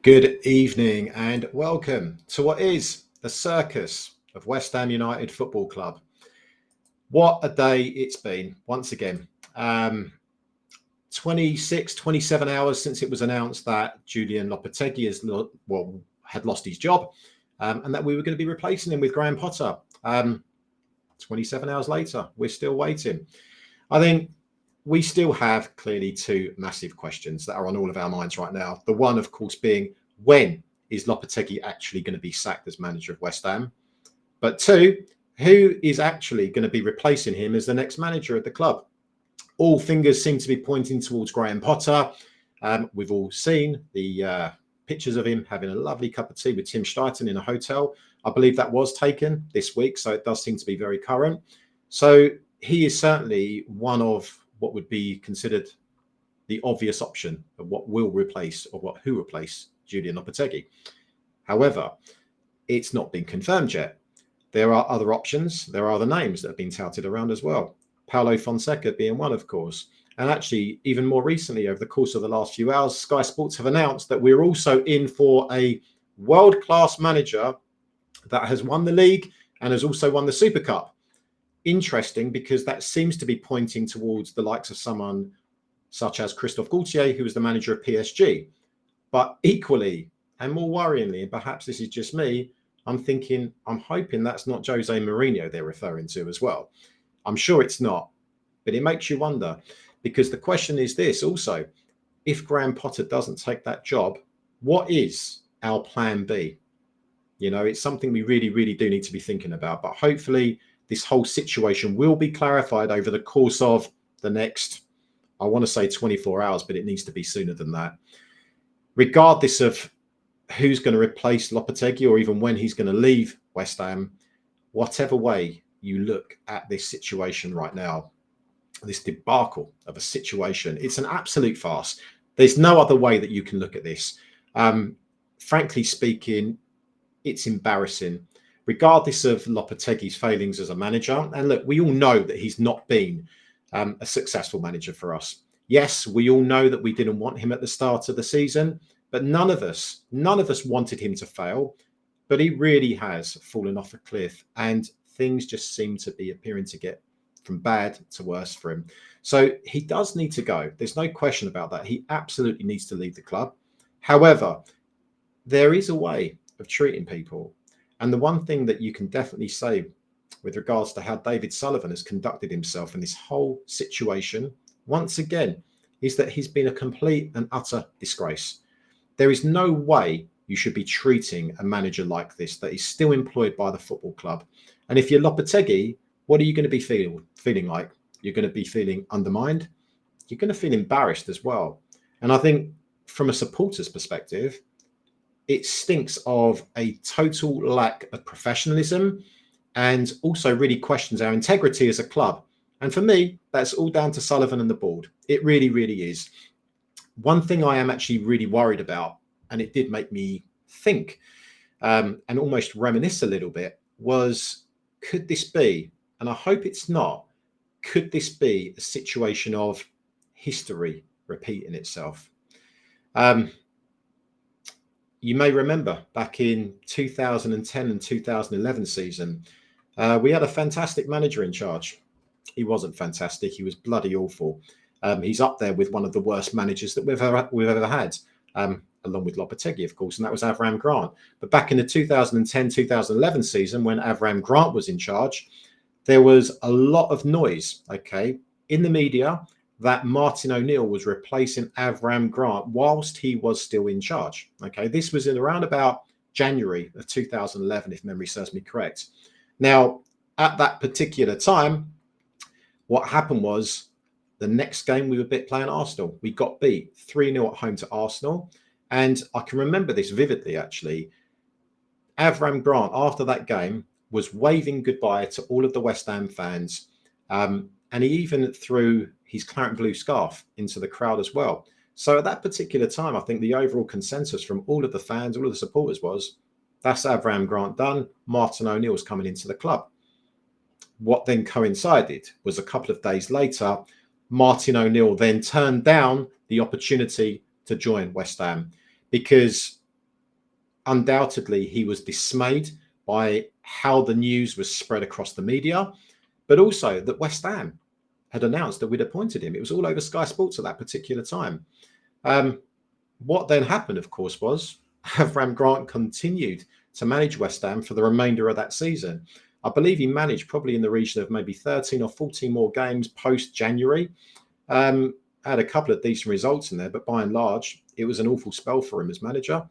Good evening and welcome to what is the circus of West Ham United Football Club. What a day it's been once again. 27 hours since it was announced that Julian Lopetegui had lost his job and that we were going to be replacing him with Graham Potter. 27 hours later, we're still waiting. I think we still have clearly two massive questions that are on all of our minds right now. The one, of course, being when is Lopetegui actually going to be sacked as manager of West Ham? But two, who is actually going to be replacing him as the next manager at the club? All fingers seem to be pointing towards Graham Potter. We've all seen the pictures of him having a lovely cup of tea with Tim Steiten in a hotel. I believe that was taken this week, so it does seem to be very current. So he is certainly one of what would be considered the obvious option of what will replace or who replace Julian Lopetegui. However, it's not been confirmed yet. There are other options. There are other names that have been touted around as well. Paulo Fonseca being one, of course. And actually, even more recently, over the course of the last few hours, Sky Sports have announced that we're also in for a world-class manager that has won the league and has also won the Super Cup. Interesting, because that seems to be pointing towards the likes of someone such as Christophe Galtier, who was the manager of PSG. But equally, and more worryingly, and perhaps this is just me, I'm hoping that's not Jose Mourinho they're referring to as well. I'm sure it's not, but it makes you wonder, because the question is this also: if Graham Potter doesn't take that job, what is our plan B? You know, it's something we really, really do need to be thinking about. But hopefully this whole situation will be clarified over the course of the next, I want to say 24 hours, but it needs to be sooner than that. Regardless of who's going to replace Lopetegui or even when he's going to leave West Ham, whatever way you look at this situation right now, this debacle of a situation, it's an absolute farce. There's no other way that you can look at this. Frankly speaking, it's embarrassing, regardless of Lopetegui's failings as a manager. And look, we all know that he's not been a successful manager for us. Yes, we all know that we didn't want him at the start of the season, but none of us wanted him to fail. But he really has fallen off a cliff, and things just seem to be appearing to get from bad to worse for him. So he does need to go. There's no question about that. He absolutely needs to leave the club. However, there is a way of treating people. And the one thing that you can definitely say with regards to how David Sullivan has conducted himself in this whole situation, once again, is that he's been a complete and utter disgrace. There is no way you should be treating a manager like this that is still employed by the football club. And if you're Lopetegui, what are you going to be feeling like? You're going to be feeling undermined. You're going to feel embarrassed as well. And I think from a supporter's perspective, it stinks of a total lack of professionalism and also really questions our integrity as a club. And for me, that's all down to Sullivan and the board. It really, really is. One thing I am actually really worried about, and it did make me think and almost reminisce a little bit, was could this be, and I hope it's not, could this be a situation of history repeating itself? You may remember back in 2010 and 2011 season, we had a fantastic manager in charge. He wasn't fantastic. He was bloody awful. He's up there with one of the worst managers that we've ever had, along with Lopetegui, of course, and that was Avram Grant. But back in the 2010-2011 season, when Avram Grant was in charge, there was a lot of noise, in the media that Martin O'Neill was replacing Avram Grant whilst he was still in charge. This was in around about January of 2011, if memory serves me correct. Now, at that particular time, what happened was the next game we were playing Arsenal. We got beat 3-0 at home to Arsenal. And I can remember this vividly, actually. Avram Grant, after that game, was waving goodbye to all of the West Ham fans. And he even threw his claret blue scarf into the crowd as well. So at that particular time, I think the overall consensus from all of the fans, all of the supporters was, that's Avram Grant done. Martin O'Neill's coming into the club. What then coincided was a couple of days later, Martin O'Neill then turned down the opportunity to join West Ham because undoubtedly he was dismayed by how the news was spread across the media, but also that West Ham had announced that we'd appointed him. It was all over Sky Sports at that particular time. What then happened, of course, was Avram Grant continued to manage West Ham for the remainder of that season. I believe he managed probably in the region of maybe 13 or 14 more games post-January. Had a couple of decent results in there, but by and large, it was an awful spell for him as manager.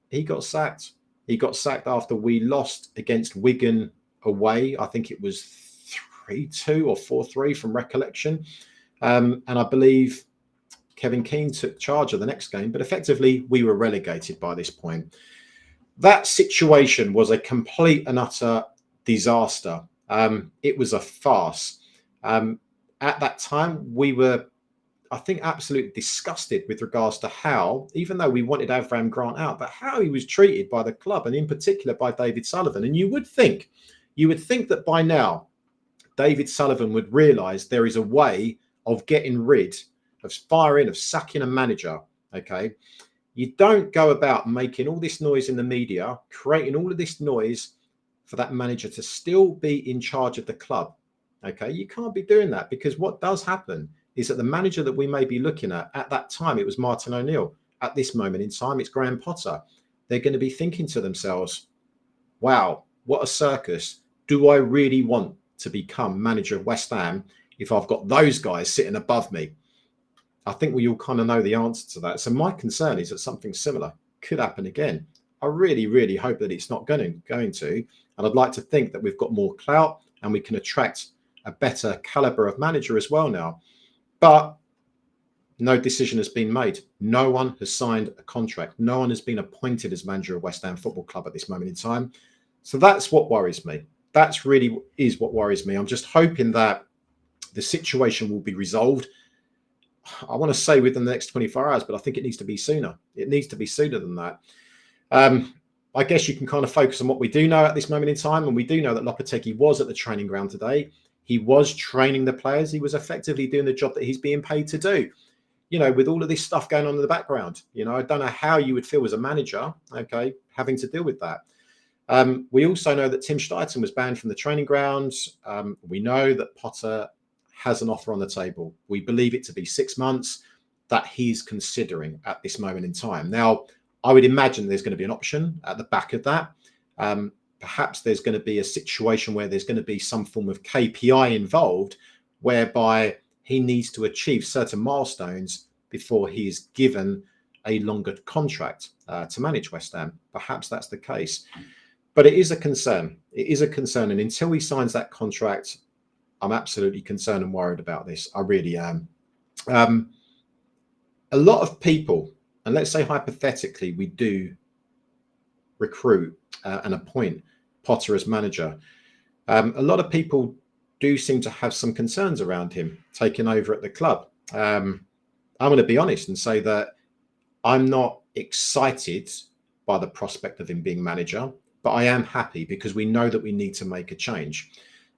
He got sacked. He got sacked after we lost against Wigan away. I think it was 3-2 or 4-3 from recollection. And I believe Kevin Keane took charge of the next game, but effectively we were relegated by this point. That situation was a complete and utter disaster. It was a farce. At that time, we were, I think, absolutely disgusted with regards to how, even though we wanted Avram Grant out, but how he was treated by the club and in particular by David Sullivan. And you would think that by now, David Sullivan would realise there is a way of getting rid of sacking a manager. Okay. You don't go about making all this noise in the media, creating all of this noise for that manager to still be in charge of the club. Okay. You can't be doing that, because what does happen is that the manager that we may be looking at that time, it was Martin O'Neill. At this moment in time, it's Graham Potter. They're going to be thinking to themselves, wow, what a circus. Do I really want to become manager of West Ham if I've got those guys sitting above me? I think we all kind of know the answer to that. So my concern is that something similar could happen again. I really, really hope that it's not going to. And I'd like to think that we've got more clout and we can attract a better caliber of manager as well now. But no decision has been made. No one has signed a contract. No one has been appointed as manager of West Ham Football Club at this moment in time. So that's what worries me. That's really is what worries me. I'm just hoping that the situation will be resolved. I want to say within the next 24 hours, but I think it needs to be sooner. It needs to be sooner than that. I guess you can kind of focus on what we do know at this moment in time. And we do know that Lopetegui was at the training ground today. He was training the players. He was effectively doing the job that he's being paid to do. You know, with all of this stuff going on in the background, you know, I don't know how you would feel as a manager, okay, having to deal with that. We also know that Tim Steidten was banned from the training grounds. We know that Potter has an offer on the table. We believe it to be 6 months that he's considering at this moment in time. Now, I would imagine there's going to be an option at the back of that. Perhaps there's going to be a situation where there's going to be some form of KPI involved, whereby he needs to achieve certain milestones before he is given a longer contract to manage West Ham. Perhaps that's the case. But it is a concern. It is a concern. And until he signs that contract, I'm absolutely concerned and worried about this. I really am. A lot of people, and let's say hypothetically, we do recruit and appoint Potter as manager. A lot of people do seem to have some concerns around him taking over at the club. I'm going to be honest and say that I'm not excited by the prospect of him being manager, but I am happy because we know that we need to make a change.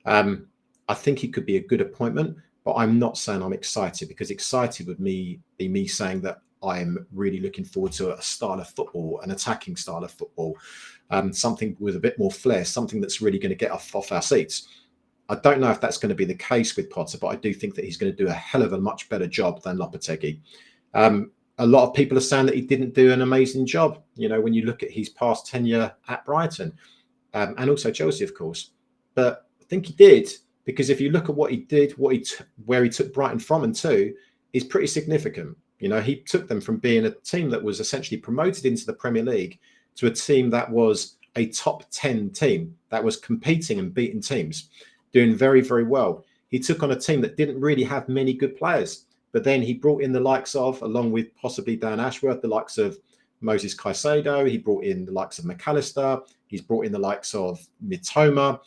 I think he could be a good appointment, but I'm not saying I'm excited, because excited would be me saying that I'm really looking forward to a style of football, an attacking style of football, something with a bit more flair, something that's really going to get us off our seats. I don't know if that's going to be the case with Potter, but I do think that he's going to do a hell of a much better job than Lopetegui. A lot of people are saying that he didn't do an amazing job, you know, when you look at his past tenure at Brighton and also Chelsea, of course. But I think he did, because if you look at what he did, where he took Brighton from and to, is pretty significant. You know, he took them from being a team that was essentially promoted into the Premier League to a team that was a top 10 team that was competing and beating teams, doing very, very well. He took on a team that didn't really have many good players, but then he brought in the likes of, along with possibly Dan Ashworth, the likes of Moses Caicedo. He brought in the likes of McAllister. He's brought in the likes of Mitoma.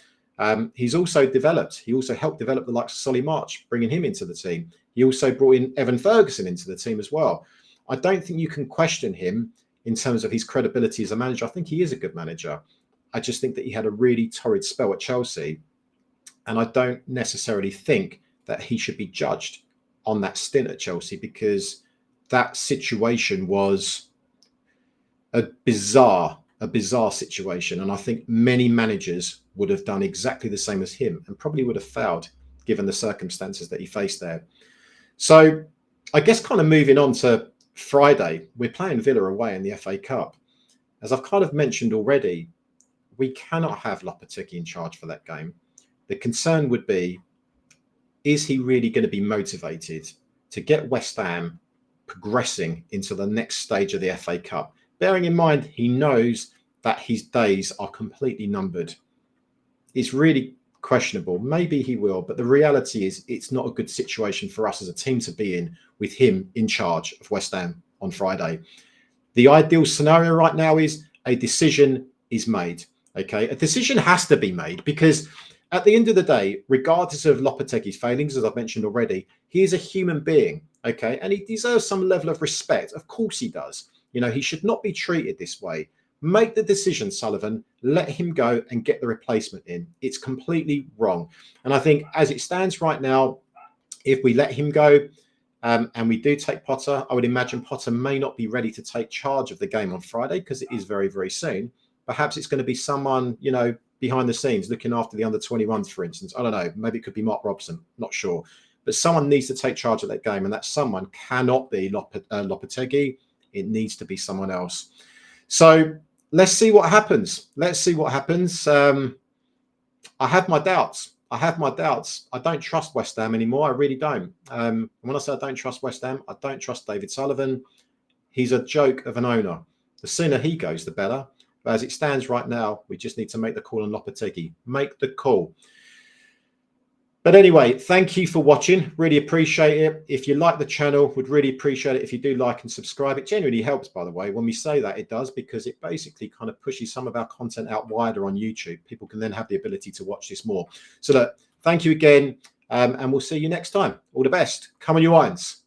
He also helped develop the likes of Solly March, bringing him into the team. He also brought in Evan Ferguson into the team as well. I don't think you can question him in terms of his credibility as a manager. I think he is a good manager. I just think that he had a really torrid spell at Chelsea. And I don't necessarily think that he should be judged on that stint at Chelsea, because that situation was a bizarre situation. And I think many managers would have done exactly the same as him and probably would have failed given the circumstances that he faced there. So I guess kind of moving on to Friday, we're playing Villa away in the FA Cup. As I've kind of mentioned already, we cannot have Lopetegui in charge for that game. The concern would be, is he really going to be motivated to get West Ham progressing into the next stage of the FA Cup? Bearing in mind, he knows that his days are completely numbered. It's really questionable. Maybe he will, but the reality is it's not a good situation for us as a team to be in with him in charge of West Ham on Friday. The ideal scenario right now is a decision is made. Okay, a decision has to be made because at the end of the day, regardless of Lopetegui's failings, as I've mentioned already, he is a human being. Okay, and he deserves some level of respect. Of course he does. You know, he should not be treated this way. Make the decision, Sullivan. Let him go and get the replacement in. It's completely wrong. And I think as it stands right now, if we let him go and we do take Potter, I would imagine Potter may not be ready to take charge of the game on Friday because it is very, very soon. Perhaps it's going to be someone, you know, behind the scenes looking after the under-21s, for instance. I don't know. Maybe it could be Mark Robson. Not sure. But someone needs to take charge of that game. And that someone cannot be Lopetegui. It needs to be someone else. So let's see what happens. Let's see what happens. I have my doubts. I don't trust West Ham anymore. I really don't. When I say I don't trust West Ham, I don't trust David Sullivan. He's a joke of an owner. The sooner he goes, the better. But as it stands right now, we just need to make the call on Lopetegui. Make the call. But anyway, thank you for watching. Really appreciate it. If you like the channel, would really appreciate it if you do like and subscribe. It genuinely helps, by the way. When we say that, it does, because it basically kind of pushes some of our content out wider on YouTube. People can then have the ability to watch this more. So look, thank you again, and we'll see you next time. All the best. Come on, you irons.